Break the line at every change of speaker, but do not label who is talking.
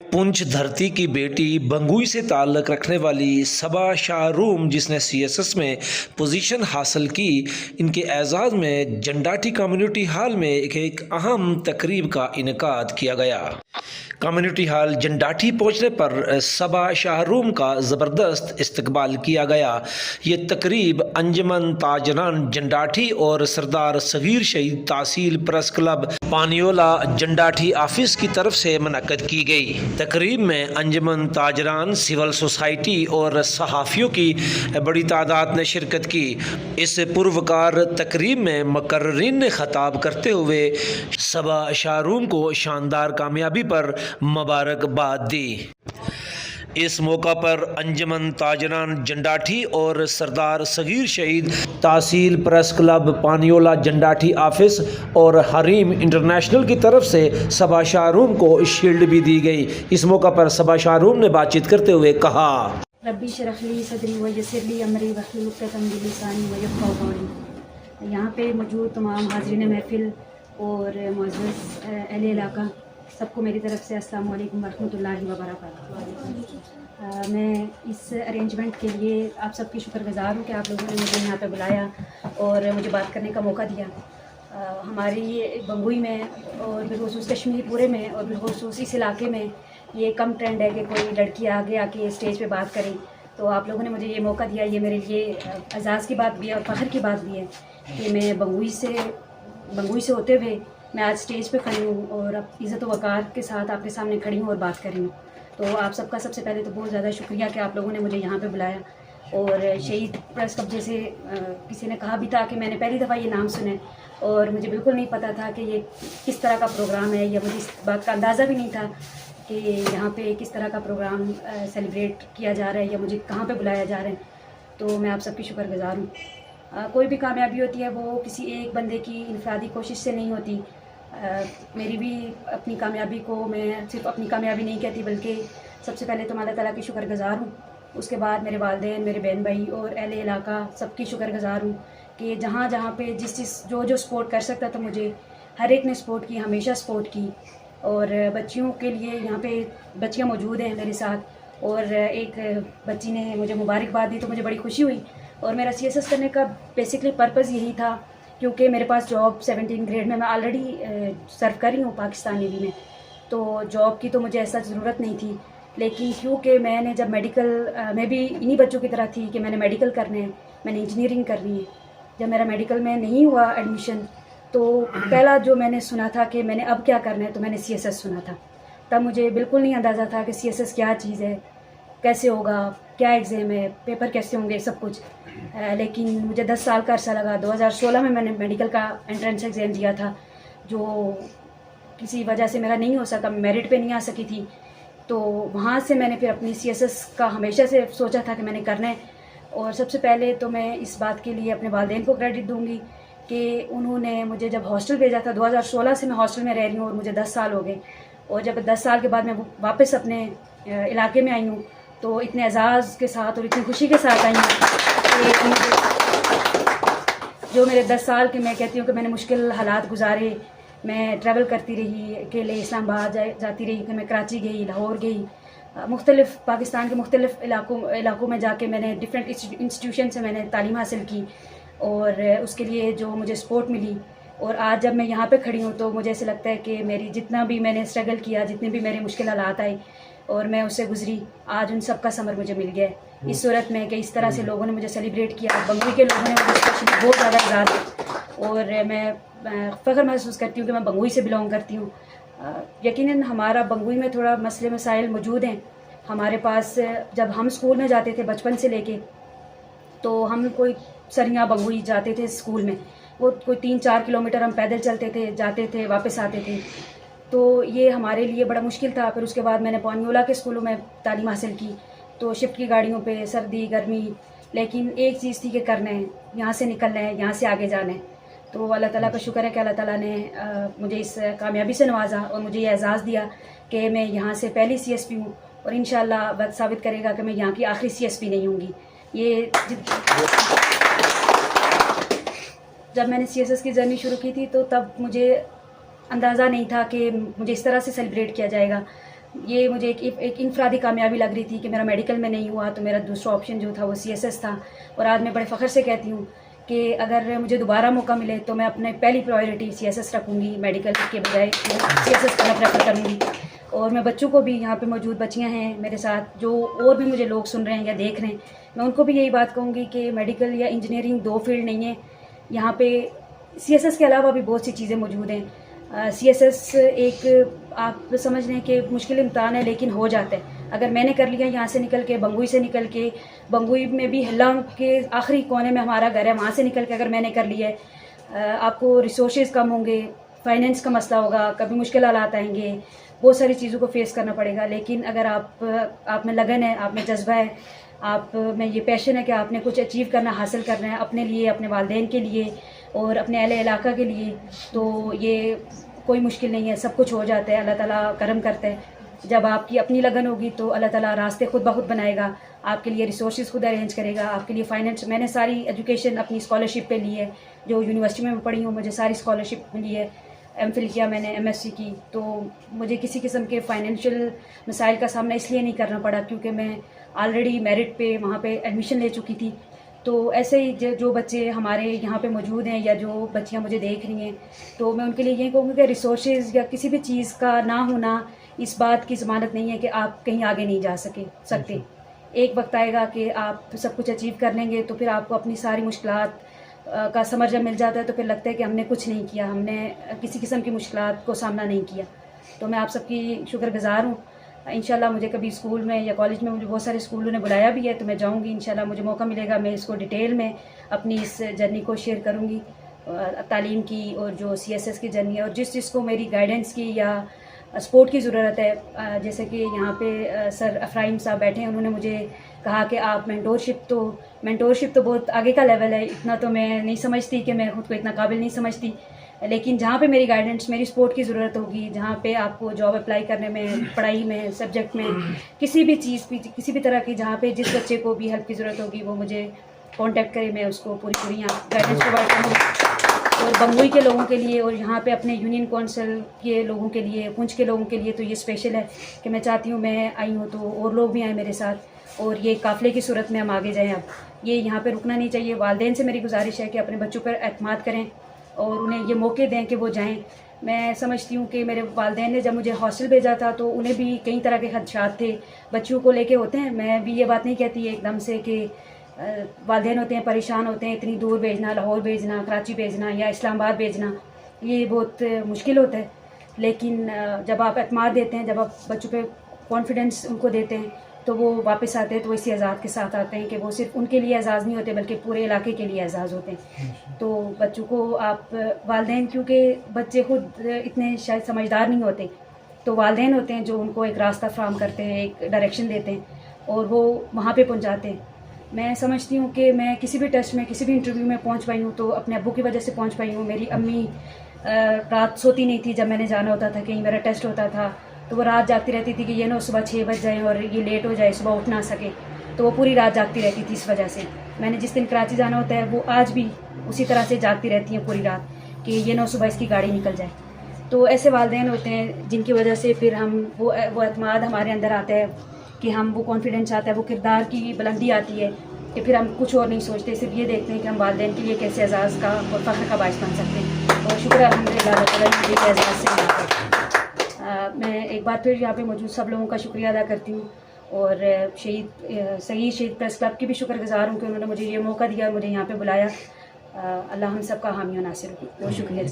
पुंछ धरती की बेटी बंगुई से ताल्लुक़ रखने वाली सबा शाहरूम, जिसने सीएसएस में पोजीशन हासिल की, इनके एजाज़ में जंडाठी कम्युनिटी हॉल में एक अहम तकरीब का इनेकाद किया गया। कम्युनिटी हॉल जंडाठी पहुंचने पर सबा शाहरूम का ज़बरदस्त इस्तकबाल किया गया। ये तकरीब अंजुमन ताजरान जंडाठी और सरदार सगीर शहीद तहसील प्रेस क्लब पानियोला जंडाठी ऑफिस की तरफ से मुनक्कद की गई। तकरीब में अंजुमन ताजरान, सिविल सोसाइटी और सहाफ़ियों की बड़ी तादाद ने शिरकत की। इस पुरवकार तकरीब में मुकर्रिरीन ने खिताब करते हुए सबा शाहरूम को शानदार कामयाबी पर मुबारकबाद दी। इस मौका पर अंजुमन ताजरान जंडाठी और सरदार सगीर शहीद तहसील प्रेस क्लब पानियोला जंडाठी ऑफिस और हरीम इंटरनेशनल की तरफ से सबा शाहरूम को शील्ड भी दी गई। इस मौका पर सबा शाहरूम ने बातचीत करते हुए कहा,
रब्बी शरह ली सदरी व यस्सिर ली अमरी वहलुल उक़दतम मिन लिसानी व यफ़क़हू क़ौली। यहाँ पे मौजूद तमाम हाज़रीन महफ़िल और मुअज़्ज़ज़ अहले इलाका, सबको मेरी तरफ से अस्सलाम वालेकुम वरहमतुल्लाहि व बरकातहू। मैं इस अरेंजमेंट के लिए आप सबकी शुक्रगुज़ार हूँ कि आप लोगों ने मुझे यहाँ पे बुलाया और मुझे बात करने का मौका दिया। हमारी बंगुई में और बिलख़ुसूस कश्मीर पूरे में और बिलख़ुसूस इस इलाके में ये कम ट्रेंड है कि कोई लड़की आगे आके स्टेज पे बात करे। तो आप लोगों ने मुझे ये मौका दिया, ये मेरे लिए एज़ाज़ की बात भी है और फ़ख्र की बात भी है कि मैं बंगुई से होते हुए मैं आज स्टेज पे खड़ी हूँ और अब इज़्ज़त व वक़ार के साथ आपके सामने खड़ी हूँ और बात कर रही हूँ। तो आप सबका सबसे पहले तो बहुत ज़्यादा शुक्रिया कि आप लोगों ने मुझे यहाँ पे बुलाया। और शहीद प्रेस क्लब जैसे किसी ने कहा भी था कि मैंने पहली दफ़ा ये नाम सुने और मुझे बिल्कुल नहीं पता था कि ये किस तरह का प्रोग्राम है, या मुझे इस बात का अंदाज़ा भी नहीं था कि यहाँ पे किस तरह का प्रोग्राम सेलिब्रेट किया जा रहा है या मुझे कहाँ पे बुलाया जा रहा है। तो मैं आप सबकी शुक्रगुज़ार हूँ। कोई भी कामयाबी होती है वो किसी एक बंदे की इनफरादी कोशिश से नहीं होती। मेरी भी अपनी कामयाबी को मैं सिर्फ अपनी कामयाबी नहीं कहती, बल्कि सबसे पहले तो अल्लाह ताला की शुक्रगुज़ार हूँ। उसके बाद मेरे वालिदैन, मेरे बहन भाई और अहले इलाका सबकी शुक्रगुज़ार हूँ कि जहाँ जहाँ पे जिस जो सपोर्ट कर सकता था मुझे हर एक ने सपोर्ट की, हमेशा सपोर्ट की। और बच्चियों के लिए यहाँ पे बच्चियाँ मौजूद हैं मेरे साथ और एक बच्ची ने मुझे मुबारकबाद दी तो मुझे बड़ी खुशी हुई। और मेरा सीएसएस करने का बेसिकली पर्पज़ यही था क्योंकि मेरे पास जॉब 17 ग्रेड में मैं ऑलरेडी सर्व कर रही हूँ पाकिस्तान नेवी में, तो जॉब की तो मुझे ऐसा ज़रूरत नहीं थी। लेकिन क्योंकि मैंने जब मेडिकल मैं भी इन्हीं बच्चों की तरह थी कि मैंने मेडिकल करने हैं, मैंने इंजीनियरिंग करनी है। जब मेरा मेडिकल में नहीं हुआ एडमिशन तो पहला जो मैंने सुना था कि मैंने अब क्या करना है तो मैंने सीएसएस सुना था। तब मुझे बिल्कुल नहीं अंदाज़ा था कि सीएसएस क्या चीज़ है, कैसे होगा, क्या एग्ज़ाम है, पेपर कैसे होंगे, सब कुछ। लेकिन मुझे 10 साल का अरसा लगा। 2016 में मैंने मेडिकल का एंट्रेंस एग्ज़ाम दिया था, जो किसी वजह से मेरा नहीं हो सका, मेरिट पे नहीं आ सकी थी। तो वहाँ से मैंने फिर अपनी सीएसएस का हमेशा से सोचा था कि मैंने करना है। और सबसे पहले तो मैं इस बात के लिए अपने वालिदैन को क्रेडिट दूँगी कि उन्होंने मुझे जब हॉस्टल भेजा था, 2016 से मैं हॉस्टल में रह रही हूँ और मुझे 10 साल हो गए। और जब 10 साल के बाद मैं वापस अपने इलाके में आई हूँ तो इतने एजाज़ के साथ और इतनी खुशी के साथ आई हूँ कि जो मेरे 10 साल के, मैं कहती हूँ कि मैंने मुश्किल हालात गुजारे। मैं ट्रैवल करती रही, अकेले इस्लामाबाद जाती रही, फिर मैं कराची गई, लाहौर गई, मुख्तलिफ़ पाकिस्तान के मुख्तलिफ़ इलाकों में जाके मैंने डिफरेंट इंस्टीट्यूशन से मैंने तालीम हासिल की और उसके लिए जो मुझे सपोर्ट मिली। और आज जब मैं यहाँ पे खड़ी हूँ तो मुझे ऐसे लगता है कि मेरी जितना भी मैंने स्ट्रगल किया, जितने भी मेरे मुश्किल हालात आए और मैं उससे गुजरी, आज उन सब का समर मुझे मिल गया है इस सूरत में कि इस तरह से लोगों ने मुझे सेलिब्रेट किया। बंगुई के लोगों ने मुझे स्पेशली बहुत ज़्यादा इज़्ज़त दी और मैं फ़ख्र महसूस करती हूँ कि मैं बंगुई से बिलोंग करती हूँ। यकीनन हमारा बंगुई में थोड़ा मसले मसाइल मौजूद हैं। हमारे पास जब हम स्कूल में जाते थे बचपन से लेके, तो हम कोई सरियाँ बंगुई जाते थे स्कूल में, वो कोई 3-4 किलोमीटर हम पैदल चलते थे, जाते थे, वापस आते थे। तो ये हमारे लिए बड़ा मुश्किल था। फिर उसके बाद मैंने पानियोला के स्कूलों में तालीम हासिल की, तो शिफ्ट की गाड़ियों पे, सर्दी गर्मी, लेकिन एक चीज़ थी कि करना है, यहाँ से निकलना है, यहाँ से आगे जाना है। तो अल्लाह ताला का शुक्र है कि अल्लाह ताला ने मुझे इस कामयाबी से नवाजा और मुझे ये एज़ाज़ दिया कि मैं यहाँ से पहली सीएसपी हूँ और इंशाअल्लाह वक्त साबित करेगा कि मैं यहाँ की आखिरी सीएसपी नहीं होंगी। ये जब मैंने सीएसएस की जर्नी शुरू की थी तो तब मुझे अंदाज़ा नहीं था कि मुझे इस तरह से सेलिब्रेट किया जाएगा। ये मुझे एक इनफरादी कामयाबी लग रही थी कि मेरा मेडिकल में नहीं हुआ, तो मेरा दूसरा ऑप्शन जो था वो CSS था। और आज मैं बड़े फ़ख्र से कहती हूँ कि अगर मुझे दोबारा मौका मिले तो मैं अपने पहली प्रायोरिटी CSS रखूँगी, मेडिकल के बजाय CSS करना प्रेफर करूँगी। और मैं बच्चों को भी, यहाँ पे मौजूद बच्चियाँ हैं मेरे साथ जो और भी मुझे लोग सुन रहे हैं या देख रहे हैं, मैं उनको भी यही बात कहूँगी कि मेडिकल या इंजीनियरिंग दो फील्ड नहीं है। यहाँ पे CSS के अलावा भी बहुत सी चीज़ें मौजूद हैं। CSS एक आप समझ लें कि मुश्किल इम्तहान है, लेकिन हो जाता है। अगर मैंने कर लिया यहाँ से निकल के, बंगुई से निकल के, बंगुई में भी हिल्ला के आखिरी कोने में हमारा घर है, वहाँ से निकल के अगर मैंने कर लिया है, आपको रिसोर्सेज कम होंगे, फाइनेंस का मसला होगा, कभी मुश्किल हालात आएंगे, बहुत सारी चीज़ों को फेस करना पड़ेगा। लेकिन अगर आप में लगन है, आप में जज्बा है, आप में ये पैशन है कि आपने कुछ अचीव करना, हासिल करना है अपने लिए, अपने वालिदैन के लिए और अपने अहले इलाका के लिए, तो ये कोई मुश्किल नहीं है, सब कुछ हो जाता है। अल्लाह ताला करम करता है। जब आपकी अपनी लगन होगी तो अल्लाह ताला रास्ते खुद ब खुद बनाएगा, आपके लिए रिसोर्सेज खुद अरेंज करेगा, आपके लिए फाइनेंस। मैंने सारी एजुकेशन अपनी स्कॉलरशिप पे ली है, जो यूनिवर्सिटी में पढ़ी हूँ मुझे सारी स्कॉलरशिप मिली है। MPhil किया मैंने, MSc की, तो मुझे किसी किस्म के फाइनेंशियल मसाइल का सामना इसलिए नहीं करना पड़ा क्योंकि मैं ऑलरेडी मेरिट पे वहाँ पे एडमिशन ले चुकी थी। तो ऐसे ही जो बच्चे हमारे यहाँ पे मौजूद हैं या जो बच्चियाँ मुझे देख रही हैं, तो मैं उनके लिए यही कहूँगी कि रिसोर्सेज या किसी भी चीज़ का ना होना इस बात की ज़मानत नहीं है कि आप कहीं आगे नहीं जा सकते। एक वक्त आएगा कि आप सब कुछ अचीव कर लेंगे, तो फिर आपको अपनी सारी मुश्किलात का समझ जब मिल जाता है तो फिर लगता है कि हमने कुछ नहीं किया, हमने किसी किस्म की मुश्किलात को सामना नहीं किया। तो मैं आप सबकी शुक्रगुज़ार हूँ। इंशाल्लाह मुझे कभी स्कूल में या कॉलेज में, मुझे बहुत सारे स्कूलों ने बुलाया भी है, तो मैं जाऊँगी इंशाल्लाह, मुझे मौका मिलेगा मैं इसको डिटेल में अपनी इस जर्नी को शेयर करूँगी, तालीम की और जो CSS की जर्नी है, और जिस को मेरी गाइडेंस की या सपोर्ट की ज़रूरत है। जैसे कि यहाँ पे सर अफराइम साहब बैठे हैं, उन्होंने मुझे कहा कि आप मेंटोरशिप तो बहुत आगे का लेवल है, इतना तो मैं नहीं समझती कि मैं खुद को इतना काबिल नहीं समझती, लेकिन जहाँ पे मेरी गाइडेंस, मेरी सपोर्ट की ज़रूरत होगी, जहाँ पे आपको जॉब अप्लाई करने में, पढ़ाई में, सब्जेक्ट में, किसी भी चीज़ की, किसी भी तरह की, जहाँ पे जिस बच्चे को भी हेल्प की ज़रूरत होगी वो मुझे कांटेक्ट करे, मैं उसको पूरी गाइडेंस प्रोवाइड करूँगी। और बंगुई के लोगों के लिए और यहाँ पे अपने यूनियन काउंसिल के लोगों के लिए, पुंछ के लोगों के लिए तो ये स्पेशल है कि मैं चाहती हूँ मैं आई हूँ तो और लोग भी आए मेरे साथ, और ये काफ़िले की सूरत में हम आगे जाएँ। अब ये यहाँ पे रुकना नहीं चाहिए। वालिदैन से मेरी गुजारिश है कि अपने बच्चों पर एतमाद करें और उन्हें ये मौके दें कि वो जाएँ। मैं समझती हूँ कि मेरे वालिदैन ने जब मुझे हॉस्टल भेजा था तो उन्हें भी कई तरह के खदशात थे, बच्चों को लेके होते हैं। मैं भी ये बात नहीं कहती एकदम से कि वालिदैन होते हैं, परेशान होते हैं, इतनी दूर भेजना, लाहौर भेजना, कराची भेजना या इस्लामाबाद भेजना, ये बहुत मुश्किल होता है। लेकिन जब आप एतमाद देते हैं, जब आप बच्चों पे कॉन्फिडेंस उनको देते हैं, तो वो वापस आते हैं तो इसी एजाज़ के साथ आते हैं कि वो सिर्फ उनके लिए एजाज़ नहीं होते बल्कि पूरे इलाके के लिए एजाज़ होते हैं। तो बच्चों को आप वालिदैन, क्योंकि बच्चे खुद इतने शायद समझदार नहीं होते, तो वालिदैन होते हैं जो उनको एक रास्ता फ्राहम करते हैं, एक डायरेक्शन देते हैं और वो वहाँ पे पहुँचाते हैं। मैं समझती हूँ कि मैं किसी भी टेस्ट में, किसी भी इंटरव्यू में पहुँच पाई हूँ तो अपने अब्बू की वजह से पहुँच पाई हूँ। मेरी अम्मी रात सोती नहीं थी जब मैंने जाना होता था, कहीं मेरा टेस्ट होता था तो वो रात जागती रहती थी कि ये ना सुबह 6 बज जाए और ये लेट हो जाए, सुबह उठ ना सके, तो वो पूरी रात जागती रहती थी। इस वजह से मैंने जिस दिन कराची जाना होता है वो आज भी उसी तरह से जागती रहती हैं पूरी रात कि ये ना सुबह इसकी गाड़ी निकल जाए। तो ऐसे वालिदैन होते हैं जिनकी वजह से फिर हम वो एतमाद हमारे अंदर आता है कि हम वो कॉन्फिडेंस आता है, वो किरदार की बुलंदी आती है कि फिर हम कुछ और नहीं सोचते, सिर्फ ये देखते हैं कि हम वालिदैन के लिए कैसे एजाज़ का और फ़ख्र का बाइस बन सकते हैं। और शुक्र अल्हम्दुलिल्लाह एजाज़ से मैं एक बार फिर यहाँ पे मौजूद सब लोगों का शुक्रिया अदा करती हूँ और शहीद प्रेस क्लब की भी शुक्रगुज़ार हूँ कि उन्होंने मुझे ये मौका दिया, मुझे यहाँ पे बुलाया। अल्लाह हम सब का हामी और नासिर हो। बहुत शुक्रिया।